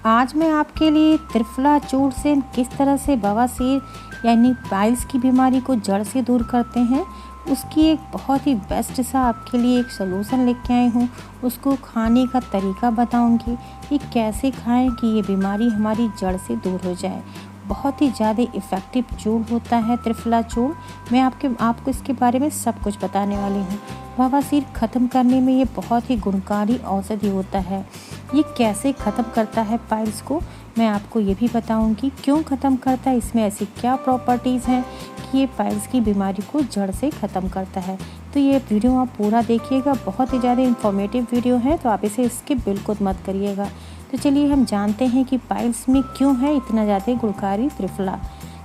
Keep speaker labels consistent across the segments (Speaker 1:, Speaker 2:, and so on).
Speaker 1: आज मैं आपके लिए त्रिफला चूर्ण से किस तरह से बवासीर यानी पाइल्स की बीमारी को जड़ से दूर करते हैं, उसकी एक बहुत ही बेस्ट सा आपके लिए एक सलूशन लेके आई हूँ। उसको खाने का तरीका बताऊँगी कि कैसे खाएं कि ये बीमारी हमारी जड़ से दूर हो जाए। बहुत ही ज़्यादा इफ़ेक्टिव चूर्ण होता है त्रिफला चूर्ण। मैं आपको इसके बारे में सब कुछ बताने वाली हूँ। बवासीर ख़त्म करने में ये बहुत ही गुणकारी औषधि होता है। ये कैसे ख़त्म करता है पाइल्स को, मैं आपको ये भी बताऊंगी। क्यों ख़त्म करता है, इसमें ऐसी क्या प्रॉपर्टीज़ हैं कि ये पाइल्स की बीमारी को जड़ से ख़त्म करता है। तो ये वीडियो आप पूरा देखिएगा, बहुत ही ज़्यादा इन्फॉर्मेटिव वीडियो है, तो आप इसे स्किप बिल्कुल मत करिएगा। तो चलिए हम जानते हैं कि पाइल्स में क्यों है इतना ज़्यादा गुणकारी त्रिफला।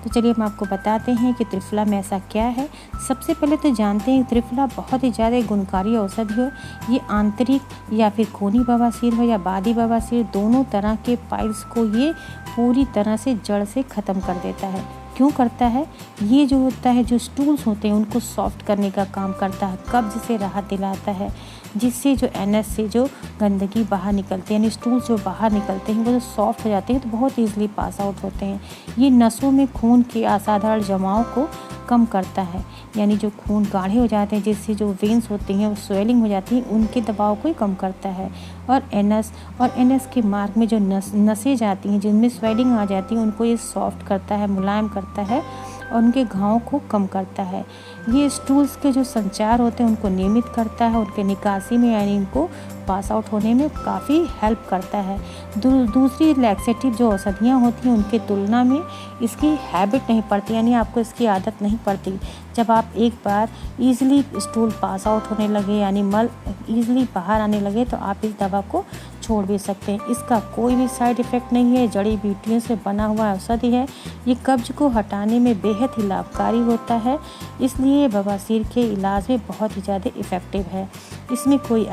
Speaker 1: तो चलिए हम आपको बताते हैं कि त्रिफला में ऐसा क्या है। सबसे पहले तो जानते हैं त्रिफला बहुत ही ज़्यादा गुणकारी औषधि हो। ये आंतरिक या फिर खूनी बवासीर हो या बादी बवासीर, दोनों तरह के पाइल्स को ये पूरी तरह से जड़ से ख़त्म कर देता है। क्यों करता है? ये जो होता है, जो स्टूल्स होते हैं उनको सॉफ्ट करने का काम करता है, कब्ज से राहत दिलाता है, जिससे जो एनएस से जो गंदगी बाहर निकलती है, यानी स्टूल्स जो बाहर निकलते हैं वो जो सॉफ्ट हो जाते हैं तो बहुत ईजिली पास आउट होते हैं। ये नसों में खून के असाधारण जमाव को कम करता है, यानी जो खून गाढ़े हो जाते हैं जिससे जो वेन्स होती हैं वो स्वेलिंग हो जाती है, उनके दबाव को ही कम करता है। और एनएस के मार्ग में जो नसें जाती हैं जिनमें स्वेलिंग आ जाती है, उनको ये सॉफ्ट करता है, मुलायम करता है और उनके घावों को कम करता है। ये स्टूल्स के जो संचार होते हैं उनको नियमित करता है, उनके निकासी में यानी इनको पास आउट होने में काफ़ी हेल्प करता है। दूसरी लैक्सेटिव जो औषधियाँ होती हैं उनके तुलना में इसकी हैबिट नहीं पड़ती, यानी आपको इसकी आदत नहीं पड़ती। जब आप एक बार ईज़िली स्टूल पास आउट होने लगे यानी मल ईज़िली बाहर आने लगे तो आप इस दवा को छोड़ भी सकते हैं। इसका कोई भी साइड इफ़ेक्ट नहीं है, जड़ी बूटियों से बना हुआ औषधि है। ये कब्ज को हटाने में बेहद ही लाभकारी होता है, इसलिए बवासीर के इलाज में बहुत ही ज़्यादा इफ़ेक्टिव है। इसमें कोई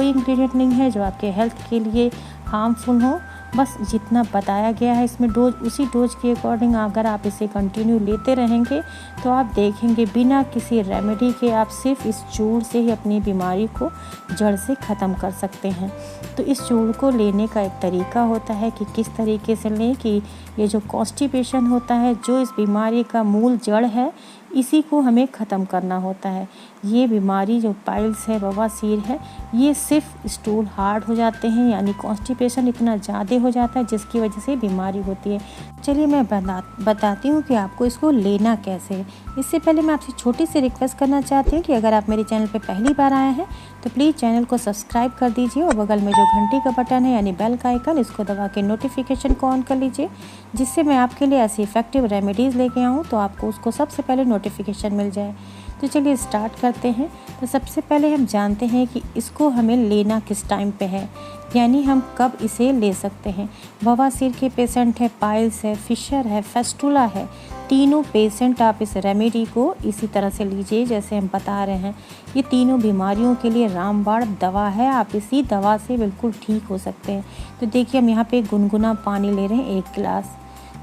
Speaker 1: इंग्रेडिएंट नहीं है जो आपके हेल्थ के लिए हार्मफुल हो। बस जितना बताया गया है इसमें डोज, उसी डोज के अकॉर्डिंग अगर आप इसे कंटिन्यू लेते रहेंगे तो आप देखेंगे बिना किसी रेमेडी के आप सिर्फ इस चूर्ण से ही अपनी बीमारी को जड़ से ख़त्म कर सकते हैं। तो इस चूर्ण को लेने का एक तरीका होता है कि किस तरीके से लें कि ये जो कॉन्स्टिपेशन होता है, जो इस बीमारी का मूल जड़ है, इसी को हमें ख़त्म करना होता है। ये बीमारी जो पाइल्स है, बवासीर है, ये सिर्फ स्टूल हार्ड हो जाते हैं, यानी कॉन्स्टिपेशन इतना ज़्यादा हो जाता है जिसकी वजह से बीमारी होती है। चलिए मैं बताती हूँ कि आपको इसको लेना कैसे है। इससे पहले मैं आपसे छोटी सी रिक्वेस्ट करना चाहती हूँ कि अगर आप मेरे चैनल पर पहली बार आए हैं तो प्लीज़ चैनल को सब्सक्राइब कर दीजिए और बगल में जो घंटी का बटन है यानी बेल का आइकन, इसको दबा के नोटिफिकेशन को ऑन कर लीजिए, जिससे मैं आपके लिए ऐसी इफेक्टिव रेमेडीज़ लेके आऊँ तो आपको उसको सबसे पहले नोटिफिकेशन मिल जाए। तो चलिए स्टार्ट करते हैं। तो सबसे पहले हम जानते हैं कि इसको हमें लेना किस टाइम पे है, यानी हम कब इसे ले सकते हैं। बवासीर के पेशेंट है, पाइल्स है, फिशर है, फेस्टुला है, तीनों पेशेंट आप इस रेमेडी को इसी तरह से लीजिए जैसे हम बता रहे हैं। ये तीनों बीमारियों के लिए रामबाण दवा है, आप इसी दवा से बिल्कुल ठीक हो सकते हैं। तो देखिए हम यहाँ पे गुनगुना पानी ले रहे हैं 1 गिलास,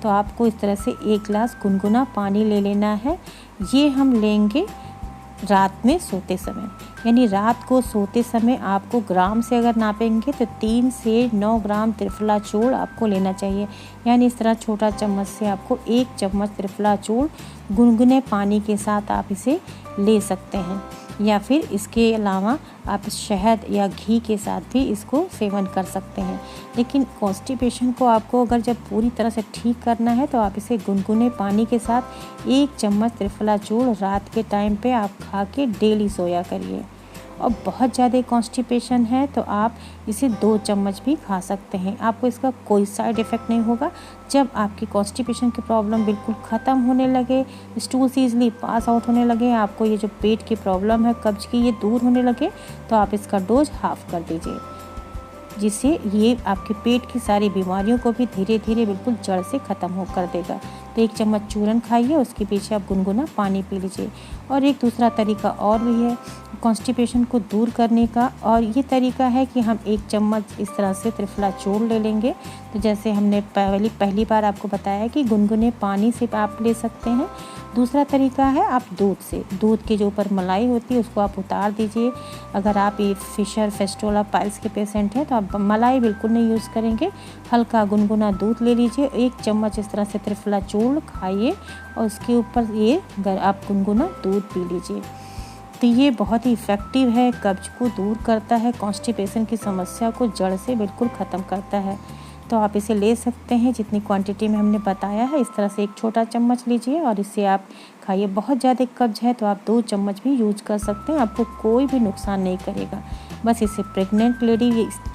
Speaker 1: तो आपको इस तरह से 1 गिलास गुनगुना पानी ले लेना है। ये हम लेंगे रात में सोते समय, यानी रात को सोते समय आपको ग्राम से अगर नापेंगे तो 3 से 9 ग्राम त्रिफला चूर्ण आपको लेना चाहिए। यानी इस तरह छोटा चम्मच से आपको 1 चम्मच त्रिफला चूर्ण गुनगुने पानी के साथ आप इसे ले सकते हैं, या फिर इसके अलावा आप शहद या घी के साथ भी इसको सेवन कर सकते हैं। लेकिन कॉन्स्टिपेशन को आपको अगर जब पूरी तरह से ठीक करना है तो आप इसे गुनगुने पानी के साथ 1 चम्मच त्रिफला चूर्ण रात के टाइम पे आप खा के डेली सोया करिए। और बहुत ज़्यादा कॉन्स्टिपेशन है तो आप इसे 2 चम्मच भी खा सकते हैं, आपको इसका कोई साइड इफ़ेक्ट नहीं होगा। जब आपकी कॉन्स्टिपेशन की प्रॉब्लम बिल्कुल ख़त्म होने लगे, स्टूल से ईज़िली पास आउट होने लगे, आपको ये जो पेट की प्रॉब्लम है, कब्ज की, ये दूर होने लगे, तो आप इसका डोज हाफ़ कर दीजिए, जिससे ये आपके पेट की सारी बीमारियों को भी धीरे धीरे बिल्कुल जड़ से ख़त्म हो कर देगा। तो 1 चम्मच चूरन खाइए, उसके पीछे आप गुनगुना पानी पी लीजिए। और एक दूसरा तरीका और भी है कॉन्स्टिपेशन को दूर करने का, और ये तरीका है कि हम 1 चम्मच इस तरह से त्रिफला चूर्ण ले लेंगे। तो जैसे हमने पहली बार आपको बताया कि गुनगुने पानी से आप ले सकते हैं, दूसरा तरीका है आप दूध के जो ऊपर मलाई होती है उसको आप उतार दीजिए। अगर आप ये फिशर फेस्टोला पाइल्स के पेशेंट हैं तो आप मलाई बिल्कुल नहीं यूज़ करेंगे। हल्का गुनगुना दूध ले लीजिए, 1 चम्मच इस तरह से त्रिफला चूर्ण खाइए और उसके ऊपर ये आप गुनगुना दूध पी लीजिए। तो ये बहुत ही इफ़ेक्टिव है, कब्ज को दूर करता है, कॉन्स्टिपेशन की समस्या को जड़ से बिल्कुल ख़त्म करता है। तो आप इसे ले सकते हैं जितनी क्वांटिटी में हमने बताया है। इस तरह से 1 छोटा चम्मच लीजिए और इसे आप खाइए। बहुत ज़्यादा कब्ज है तो आप 2 चम्मच भी यूज़ कर सकते हैं, आपको कोई भी नुकसान नहीं करेगा। बस इसे प्रेग्नेंट लेडी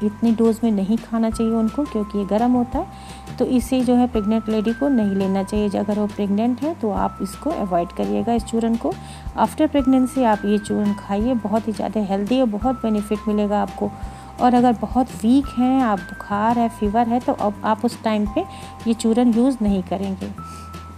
Speaker 1: इतनी डोज में नहीं खाना चाहिए उनको, क्योंकि ये गर्म होता है। तो इसे जो है प्रेग्नेंट लेडी को नहीं लेना चाहिए। अगर वो प्रेग्नेंट है तो आप इसको अवॉइड करिएगा, इस चूर्ण को। आफ्टर प्रेगनेंसी आप ये चूर्ण खाइए, बहुत ही ज़्यादा हेल्दी और बहुत बेनिफिट मिलेगा आपको। और अगर बहुत वीक हैं आप, बुखार है, फीवर है, तो अब आप उस टाइम पे ये चूर्ण यूज़ नहीं करेंगे।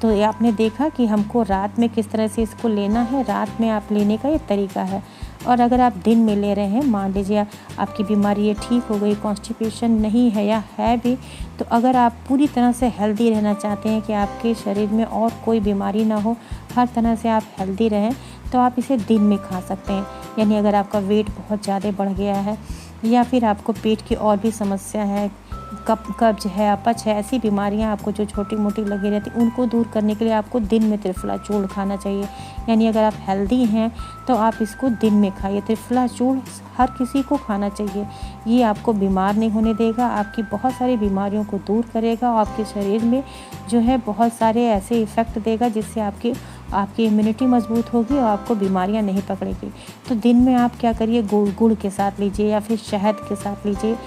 Speaker 1: तो ये आपने देखा कि हमको रात में किस तरह से इसको लेना है, रात में आप लेने का ये तरीका है। और अगर आप दिन में ले रहे हैं, मान लीजिए आपकी बीमारी ये ठीक हो गई, कॉन्स्टिपेशन नहीं है या है भी, तो अगर आप पूरी तरह से हेल्दी रहना चाहते हैं कि आपके शरीर में और कोई बीमारी ना हो, हर तरह से आप हेल्दी रहें, तो आप इसे दिन में खा सकते हैं। यानी अगर आपका वेट बहुत ज़्यादा बढ़ गया है या फिर आपको पेट की और भी समस्या है, कब्ज है, अपच है, ऐसी बीमारियां आपको जो छोटी मोटी लगी रहती, उनको दूर करने के लिए आपको दिन में त्रिफला चूर्ण खाना चाहिए। यानी अगर आप हेल्दी हैं तो आप इसको दिन में खाइए। त्रिफला चूर्ण हर किसी को खाना चाहिए। ये आपको बीमार नहीं होने देगा, आपकी बहुत सारी बीमारियों को दूर करेगा और आपके शरीर में जो है बहुत सारे ऐसे इफ़ेक्ट देगा जिससे आपकी इम्यूनिटी मजबूत होगी और आपको बीमारियां नहीं पकड़ेगी। तो दिन में आप क्या करिए, गुड़ के साथ लीजिए या फिर शहद के साथ लीजिए।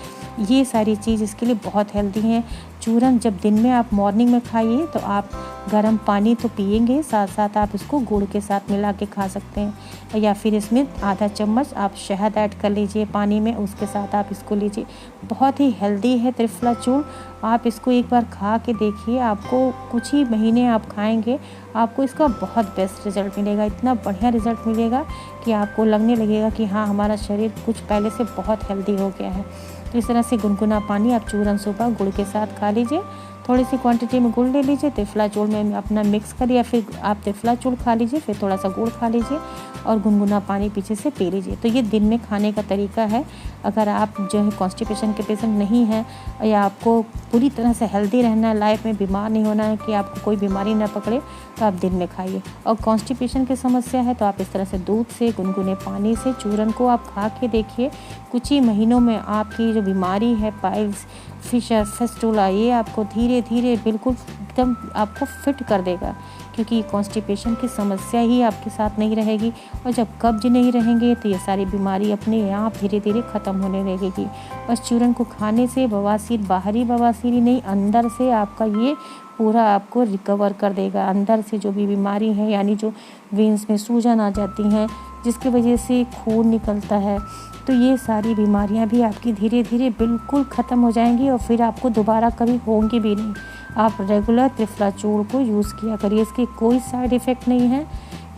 Speaker 1: ये सारी चीज़ इसके लिए बहुत हेल्दी हैं। चूर्ण जब दिन में आप मॉर्निंग में खाइए तो आप गर्म पानी तो पिएंगे, साथ साथ आप इसको गुड़ के साथ मिला के खा सकते हैं। या फिर इसमें आधा चम्मच आप शहद ऐड कर लीजिए पानी में, उसके साथ आप इसको लीजिए। बहुत ही हेल्दी है त्रिफला चूर्ण। आप इसको एक बार खा के देखिए, आपको कुछ ही महीने आप खाएंगे, आपको इसका बहुत बेस्ट रिज़ल्ट मिलेगा। इतना बढ़िया रिज़ल्ट मिलेगा कि आपको लगने लगेगा कि हाँ, हमारा शरीर कुछ पहले से बहुत हेल्दी हो गया है। तो इस तरह से गुनगुना पानी आप चूर्ण सुबह गुड़ के साथ खा लीजिए। थोड़ी सी क्वांटिटी में गुड़ ले लीजिए, त्रिफला चूर्ण में अपना मिक्स करिए, या फिर आप त्रिफला चूर्ण खा लीजिए, फिर थोड़ा सा गुड़ खा लीजिए और गुनगुना पानी पीछे से पी लीजिए। तो ये दिन में खाने का तरीका है। अगर आप जो है कॉन्स्टिपेशन के पेशेंट नहीं हैं या आपको पूरी तरह से हेल्दी रहना है, लाइफ में बीमार नहीं होना है कि आपको कोई बीमारी ना पकड़े, तो आप दिन में खाइए। और कॉन्स्टिपेशन की समस्या है तो आप इस तरह से दूध से, गुनगुने पानी से चूर्ण को आप खा के देखिए। कुछ ही महीनों में आपकी जो बीमारी है पाइल्स, फिशर, फेस्टोला, ये आपको धीरे धीरे बिल्कुल एकदम आपको फिट कर देगा, क्योंकि कॉन्स्टिपेशन की समस्या ही आपके साथ नहीं रहेगी। और जब कब्ज नहीं रहेंगे तो ये सारी बीमारी अपने आप धीरे धीरे ख़त्म होने लगेगी। और चूर्ण को खाने से बवासीर, बाहरी बवासीर ही नहीं, अंदर से आपका ये पूरा आपको रिकवर कर देगा। अंदर से जो भी बीमारी है, यानी जो वेंस में सूजन आ जाती हैं जिसकी वजह से खून निकलता है, तो ये सारी बीमारियां भी आपकी धीरे धीरे बिल्कुल ख़त्म हो जाएंगी और फिर आपको दोबारा कभी होंगी भी नहीं। आप रेगुलर त्रिफला चूर्ण को यूज़ किया करिए, इसके कोई साइड इफ़ेक्ट नहीं है।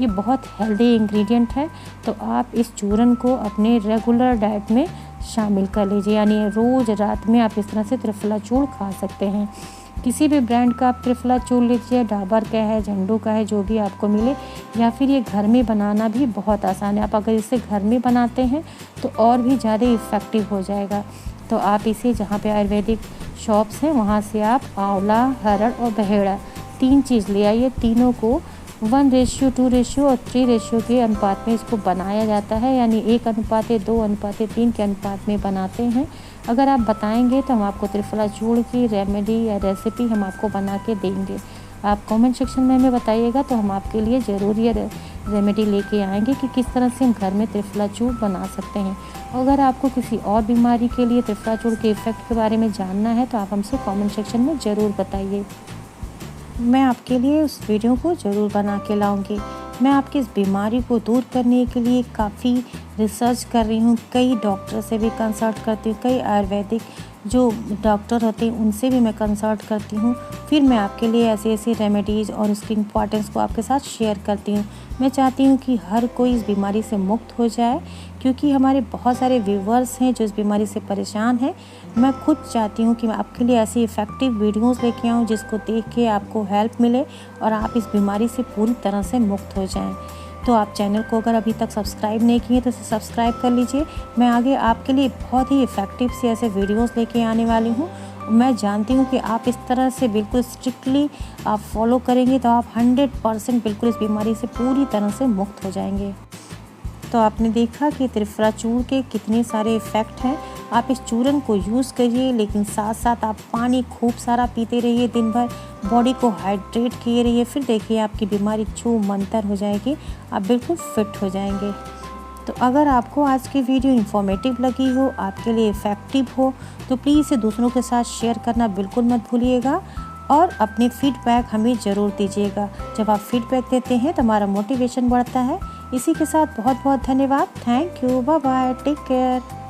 Speaker 1: ये बहुत हेल्दी इंग्रेडिएंट है। तो आप इस चूर्ण को अपने रेगुलर डाइट में शामिल कर लीजिए। यानी रोज़ रात में आप इस तरह से त्रिफला चूर्ण खा सकते हैं। किसी भी ब्रांड का आप त्रिफला चूर्ण लीजिए, डाबर का है, झंडू का है, जो भी आपको मिले। या फिर ये घर में बनाना भी बहुत आसान है। आप अगर इसे घर में बनाते हैं तो और भी ज़्यादा इफ़ेक्टिव हो जाएगा। तो आप इसे जहाँ पे आयुर्वेदिक शॉप्स हैं वहाँ से आप आंवला, हरड़ और बहेड़ा 3 चीज़ ले आइए। तीनों को 1:2 रेशियो और 3 रेशियो के अनुपात में इसको बनाया जाता है। यानी 1:2:3 के अनुपात में बनाते हैं। अगर आप बताएंगे तो हम आपको त्रिफला चूर्ण की रेमेडी या रेसिपी हम आपको बना के देंगे। आप कमेंट सेक्शन में हमें बताइएगा तो हम आपके लिए ज़रूर ये रेमेडी लेके आएंगे कि किस तरह से हम घर में त्रिफला चूर्ण बना सकते हैं। अगर आपको किसी और बीमारी के लिए त्रिफला चूर्ण के इफ़ेक्ट के बारे में जानना है तो आप हमसे कमेंट सेक्शन में ज़रूर बताइए। मैं आपके लिए उस वीडियो को ज़रूर बना के लाऊंगी। मैं आपकी इस बीमारी को दूर करने के लिए काफ़ी रिसर्च कर रही हूँ, कई डॉक्टर से भी कंसल्ट करती हूँ, कई आयुर्वेदिक जो डॉक्टर होते हैं उनसे भी मैं कंसल्ट करती हूँ। फिर मैं आपके लिए ऐसे ऐसे रेमेडीज़ और उसकी इम्पॉर्टेंस को आपके साथ शेयर करती हूँ। मैं चाहती हूँ कि हर कोई इस बीमारी से मुक्त हो जाए, क्योंकि हमारे बहुत सारे व्यूवर्स हैं जो इस बीमारी से परेशान हैं। मैं खुद चाहती हूँ कि मैं आपके लिए ऐसी इफ़ेक्टिव वीडियोज़ लेके आऊँ जिसको देख के आपको हेल्प मिले और आप इस बीमारी से पूरी तरह से मुक्त हो जाएँ। तो आप चैनल को अगर अभी तक सब्सक्राइब नहीं किए तो इसे सब्सक्राइब कर लीजिए। मैं आगे आपके लिए बहुत ही इफ़ेक्टिव से ऐसे वीडियोस लेके आने वाली हूँ। मैं जानती हूँ कि आप इस तरह से बिल्कुल स्ट्रिक्टली आप फॉलो करेंगे तो आप 100% बिल्कुल इस बीमारी से पूरी तरह से मुक्त हो जाएंगे। तो आपने देखा कि त्रिफला चूर्ण के कितने सारे इफ़ेक्ट हैं। आप इस चूर्ण को यूज़ करिए, लेकिन साथ साथ आप पानी खूब सारा पीते रहिए, दिन भर बॉडी को हाइड्रेट किए रहिए। फिर देखिए आपकी बीमारी छू मंतर हो जाएगी, आप बिल्कुल फिट हो जाएंगे। तो अगर आपको आज की वीडियो इन्फॉर्मेटिव लगी हो, आपके लिए इफ़ेक्टिव हो, तो प्लीज़ इसे दूसरों के साथ शेयर करना बिल्कुल मत भूलिएगा और अपने फीडबैक हमें ज़रूर दीजिएगा। जब आप फीडबैक देते हैं तो हमारा मोटिवेशन बढ़ता है। इसी के साथ बहुत बहुत धन्यवाद। Thank you, bye bye, take care.